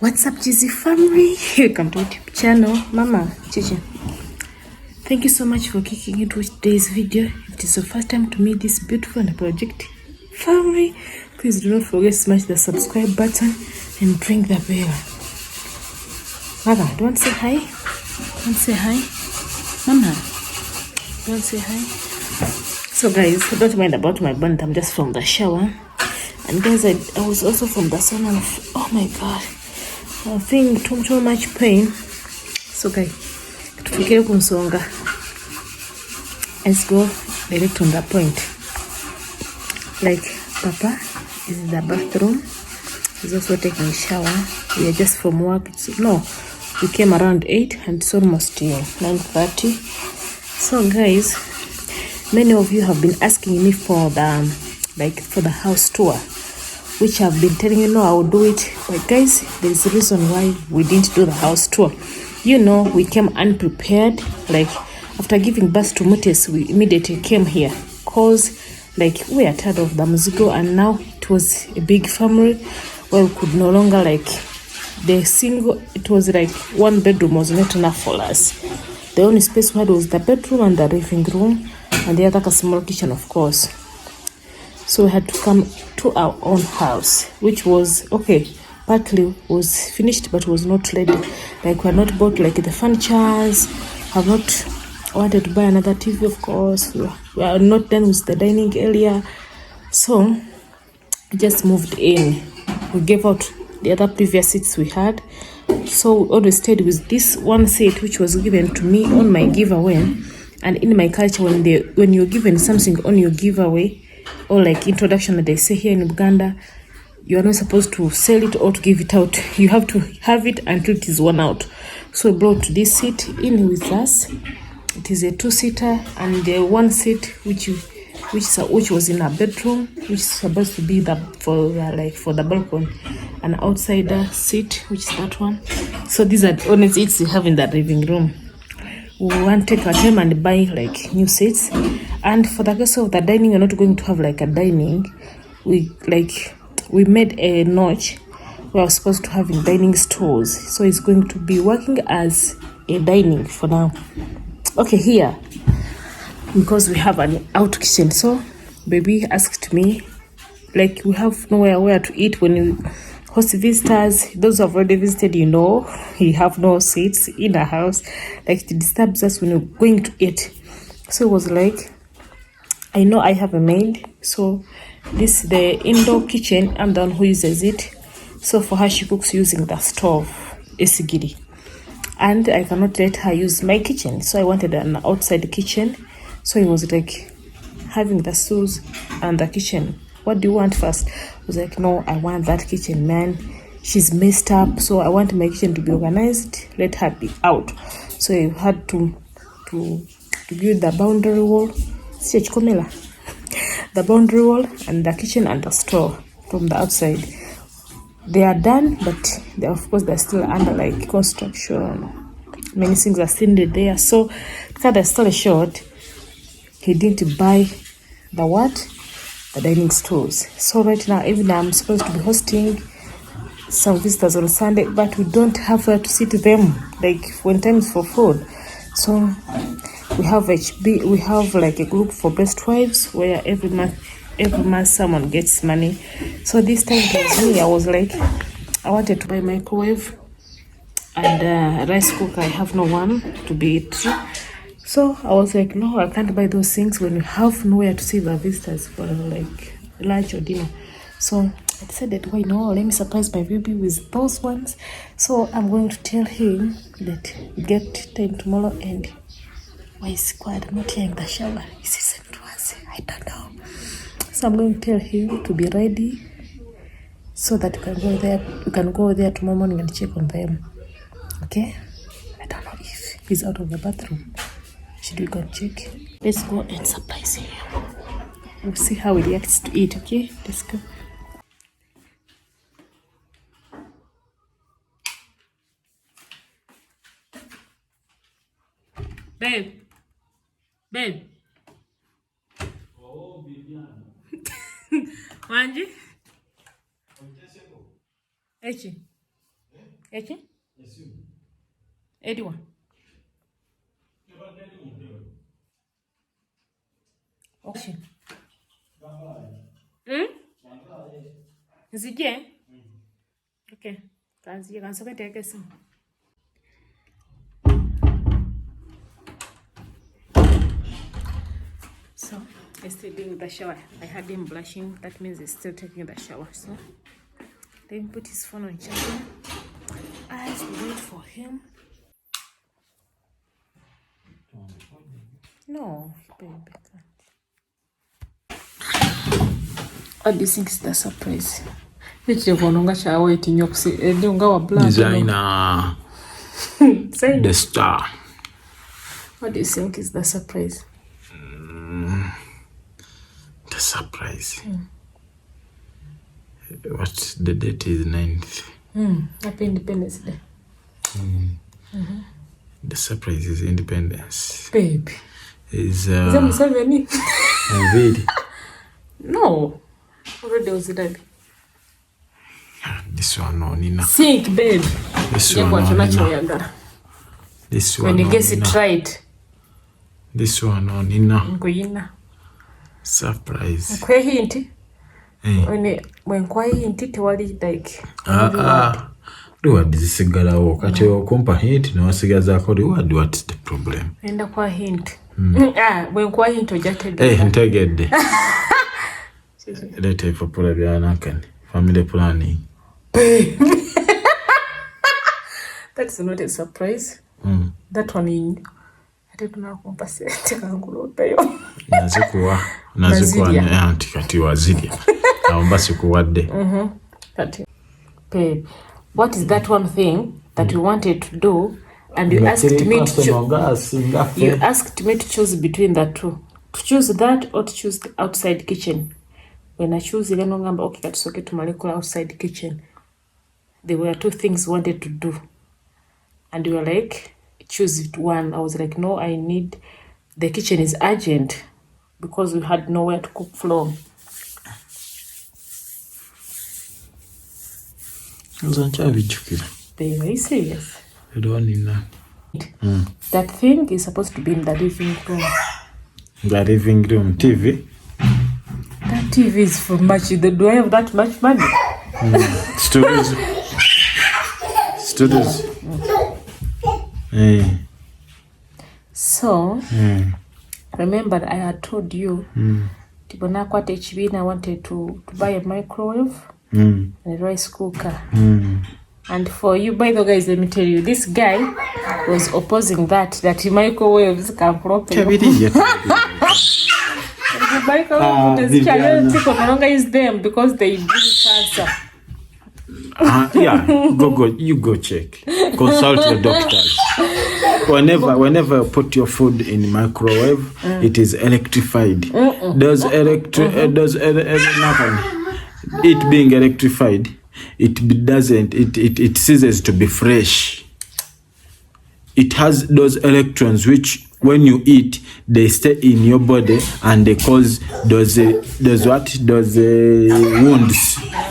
What's up, Jizzy family? Welcome to YouTube channel. Mama, Chichi. Thank you so much for kicking into today's video. If it is your first time to meet this beautiful and project family, please do not forget to smash the subscribe button and ring the bell. Mama, do you want to say hi? Do you want to say hi? Mama, do you want to say hi? So guys, don't mind about my bun. I'm just from the shower. And guys, I was also from the sauna. Oh my god, I think too much pain. So guys, tufikire kunsonga. Let's go direct on the point. Like Papa is in the bathroom. He's also taking a shower. We are just from work. We came around 8 and it's almost 9:30. So guys, many of you have been asking me for the house tour, which I've been telling you, no, I will do it. But guys, there's a reason why we didn't do the house tour. You know, we came unprepared. Like after giving birth to Mutes, we immediately came here because like we are tired of the Muzigo, and now it was a big family where we could no longer it was like one bedroom was not enough for us. The only space we had was the bedroom and the living room, and the other small kitchen, of course. So we had to come to our own house, which was okay. Partly was finished, but was not ready. Like we had not bought like the furnitures. Have not wanted to buy another TV, of course. We are not done with the dining area, so we just moved in. We gave out the other previous seats we had, so we always stayed with this one seat, which was given to me on my giveaway. And in my culture, when you're given something on your giveaway or like introduction, that they say here in Uganda, you are not supposed to sell it or to give it out. You have to have it until it is worn out. So we brought this seat in with us. It is a 2-seater, and the one seat which was in a bedroom, which is supposed to be for the balcony, an outsider seat, which is that one. So these are the only seats we have in the living room. We want to take our time and buy like new seats. And for the case of the dining, we're not going to have like a dining. We made a notch we are supposed to have in dining stools, so it's going to be working as a dining for now. Okay, here, because we have an out kitchen, so baby asked me, like, we have nowhere where to eat when you host visitors. Those who have already visited, you know, you have no seats in the house. Like, it disturbs us when you're going to eat. So it was like, I know I have a maid, so this is the indoor kitchen. I'm the one who uses it. So for her, she cooks using the stove, esigiri. And I cannot let her use my kitchen, so I wanted an outside kitchen. So it was like having the stools and the kitchen. What do you want first? I was like, no, I want that kitchen, man. She's messed up, so I want my kitchen to be organized. Let her be out. So I had to build the boundary wall. The boundary wall and the kitchen and the store from the outside. They are done, but of course they're still under like construction. Many things are still there. So to cut the story short, he didn't buy the dining stools. So right now, even I'm supposed to be hosting some visitors on Sunday, but we don't have where to sit them like when times for food. So we have HB, we have like a group for best wives where every month someone gets money. So this time it was me. I was like, I wanted to buy microwave and rice cooker. I have no one to be it. So I was like, no, I can't buy those things when you have nowhere to see the visitors for like lunch or dinner. So I decided, why no, let me surprise my baby with those ones. So I'm going to tell him that we get time tomorrow. And why is quiet? I'm not here in the shower. Is it sent to us? I don't know. So I'm going to tell him to be ready so that we can go there tomorrow morning and check on them. Okay? I don't know if he's out of the bathroom. Should we go and check? Let's go and surprise him. We'll see how he reacts to it, okay? Let's go. Babe. Oh, Viviana. Wanji? Echi. Eki? Ediwa? Okay. Nzije? Okay. Kanzije kansoke teke simu. So, I still doing the shower. I had him blushing. That means he's still taking the shower. So, let me put his phone on charger. I have to wait for him. No, baby. What do you think is the surprise? Designer. The star. What do you think is the surprise? The surprise. What the date is 9th. Happy Independence Day. The surprise is independence. Baby. Is that Museveni? Really? No. Already was it daddy. This one no Nina. Think, babe. This one no Nina. This one when you no guess it right. This one no Nina. Nkoyina. Surprise. Kwe hinti. When kwa hinti tewali like. Reward zisigalawo kati okumpa hint n'osigazaako reward. What's the problem? Enda kwa hint. When kwa hint ojatedde. Ntegedde. Leta ipapula byanankani. Family planning. That's not a surprise. That one in. Ate tunakumpa sente kangulopeyo. Nazikuwa ne auntie kati wazidya. Naomba sikuwadde. Kati. Babe, what is that one thing that you wanted to do and you asked me to choose? You asked me to choose between the two. To choose that or to choose the outside kitchen. When I choose the ngamba okay katusoke tumalekula outside kitchen. There were two things we wanted to do. And you were like, choose one. I was like, no, I need, the kitchen is urgent because we had nowhere to cook from. Babe, are you serious? I don't know. That thing is supposed to be in the living room. The living room TV? That TV is for much. Do I have that much money? Studios. So, remember I had told you, Tibona kwate HB, I wanted to buy a microwave and a rice cooker. And for you, by the way, guys, let me tell you, this guy was opposing that microwaves can properly. People no longer use them because they bring cancer. Yeah, you go check. Consult your doctors. Whenever you put your food in microwave, it is electrified. Does nothing. It being electrified, it ceases to be fresh. It has those electrons which when you eat, they stay in your body and they cause those wounds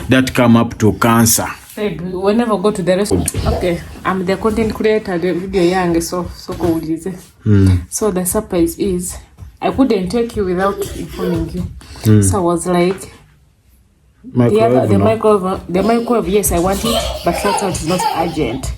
that come up to cancer. Hey, whenever go to the restaurant. Okay, I'm the content creator, the video young, so cool is it? So the surprise is, I couldn't take you without informing you. So I was like, the microwave, yes, I want it, but that's not urgent.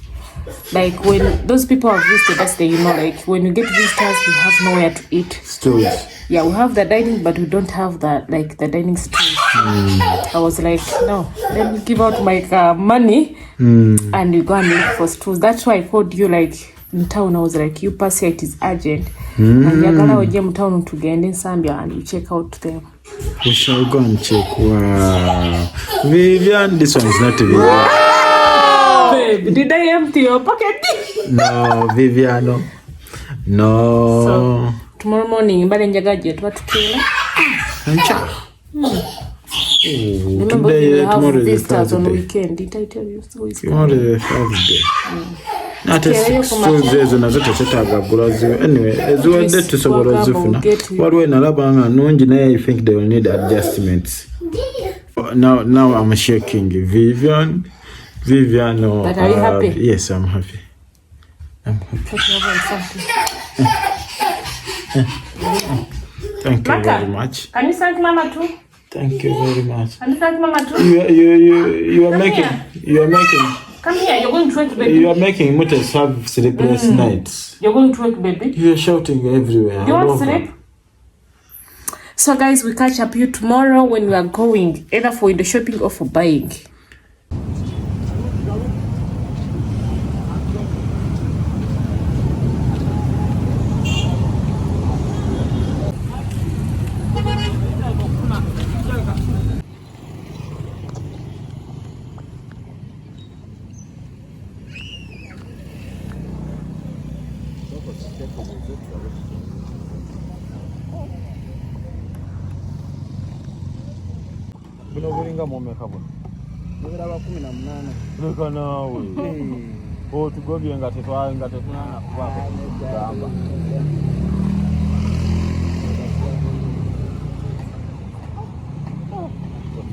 Like when those people have visited us, they like when you get visitors, we have nowhere to eat. Stools. Yeah, we have the dining, but we don't have the dining stools. I was like, no, let me give out my money and you go and look for stools. That's why I called you like in town. I was like, you pass here, it is urgent. And you're gonna go town to get in Zambia and you check out them. We shall go and check. Wow. Vivian, this one is not a Vivian. Babe, did I empty your pocket? No, Viviano. No. So, tomorrow morning, but in your gadget, what to kill? Remember, we have visitors on the weekend. Did I tell you? So it's tomorrow is Thursday. Not a Tuesdays and as a Tataga. Anyway, as well as to Soborozufuna. What when Alabama, no engineer, I think they will need adjustments. Now I'm shaking. Vivian. Vivian, no. But are you happy? Yes, I'm happy. Thank you very much. Can you thank Mama too? Thank you very much. Can you thank Mama too? You are making. Come here. You're going to work, baby. You are making Mutas have sleepless nights. You're going to work, baby. You are shouting everywhere. You want to sleep? So guys, we catch up you tomorrow when we are going either for the shopping or for buying. Buno bulinga momeka buno. Mubira ba 18. Leka nawe. Tugobye nga tetwanga tetunana kubako kugamba.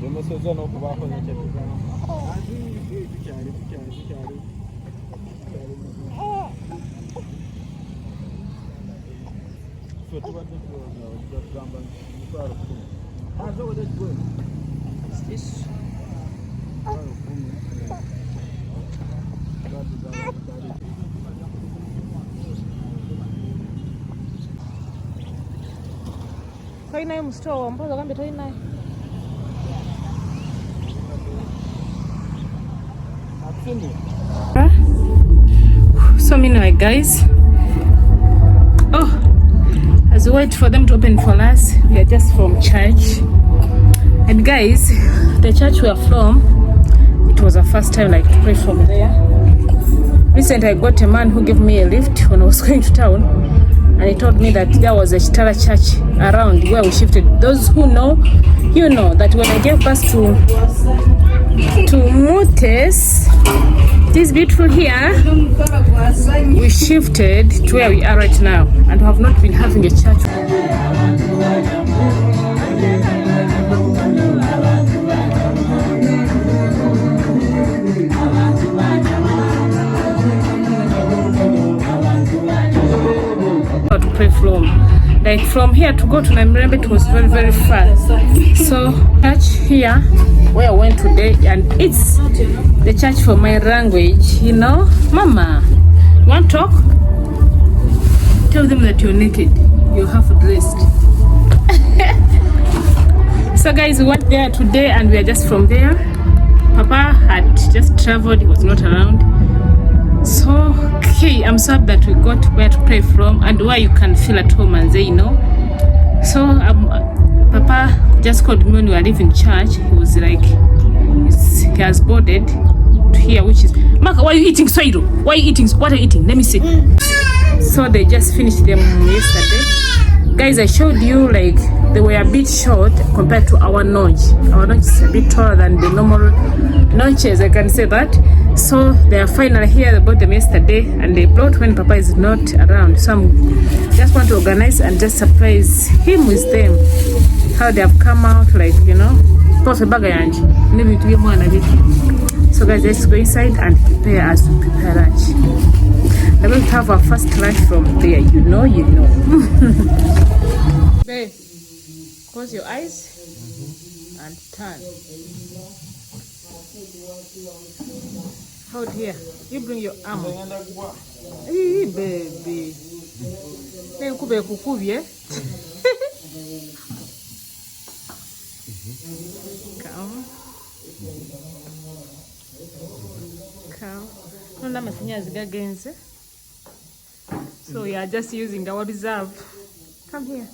Demeseza n'okubako n'ekyo tugamba. Tukyali. So tubadde tugamba mutwalo 10. Azo wode tugwe. This Toinayo mstoo mpoza kambe toinayo. So meanwhile guys, as we wait for them to open for us, we are just from church. And guys, the church we are from, it was the first time like to pray from there. Recently I got a man who gave me a lift when I was going to town, and he told me that there was a Chitara church around where we shifted. Those who know, you know that when I gave birth to Mutes, this beautiful here, we shifted to where we are right now, and we have not been having a church. To pray from, like from here to go to Namirembe, it was very, very far. So church here where I went today, and it's the church for my language, you know. Mama, you want to talk? Tell them that you're naked, you're half dressed. So guys, we went there today and we are just from there. Papa had just traveled, he was not around. So okay, I'm so happy that we got where to pray from and where you can feel at home and say, you know. So Papa just called me when we were leaving church. He was like, he has boarded to here, which is Maka, why are you eating Soiro? Why are you eating? What are you eating? Let me see. So they just finished them yesterday. Guys, I showed you like they were a bit short compared to our notch. Our notch is a bit taller than the normal notches, I can say that. So they are finally here. They bought them yesterday and they brought when Papa is not around. So I just want to organize and just surprise him with them. How they have come out, like, you know. So guys, let's go inside and prepare as we prepare lunch. We're going to have our first lunch from there, you know. Babe, close your eyes and turn. Hold here. You bring your arm. Hey, baby. Then kukubye. Come. Nona masanyazi gagenze. So we are just using our reserve. Come here.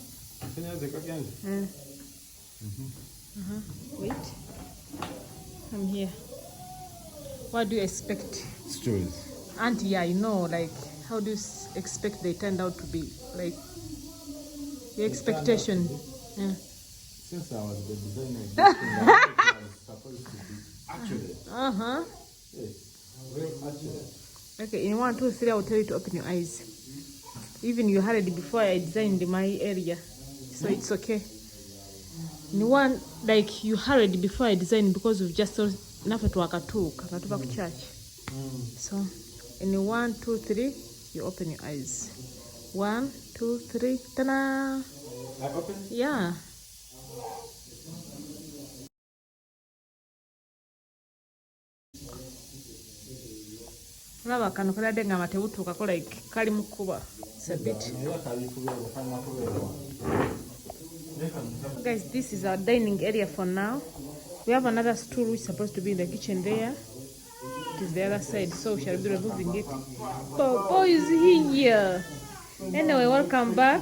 Wait. Come here. What do you expect? Stories. And yeah, you know, like, how do you expect they turned out to be? Like, your expectation. Yeah. Since I was the designer, it was supposed to be accurate. Yes, very accurate. Okay, in 1, 2, 3, I will tell you to open your eyes. Even you hurried before I designed my area, so it's okay. In 1, like, you hurried before I designed because of just nafe twakatuuka nga tuva ku church. So in 1 2 3 you open your eyes. 1 2 3 ta-da. I open? Yeah. Laba kano kaladde nga matebutuukako like kali mu kkuba. It's a bit. Guys, this is our dining area for now. We have another stool which is supposed to be in the kitchen there. It is the other side, so we shall be removing it. Bobo is here. Anyway, welcome back.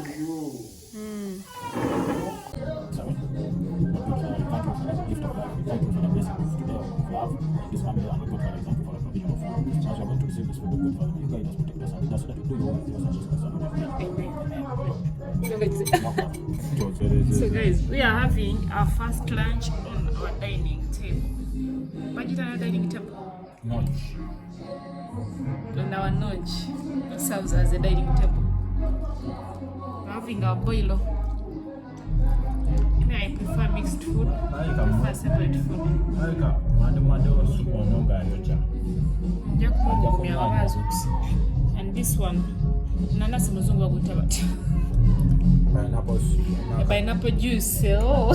So guys, we are having our first lunch on our dining table. Budget on our dining table. Notch. On our notch, it serves as a dining table. We're having our boilo. I prefer mixed food. I prefer separate food. And this one, nanasi muzungu wagutabati. Pineapple juice. Oh,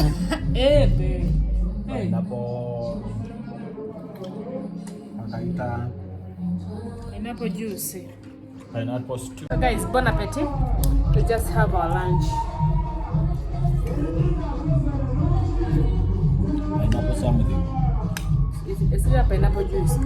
pineapple juice. Pineapple stew. So guys, bon appetit. We just have our lunch. Pineapple something. It's a pineapple juice.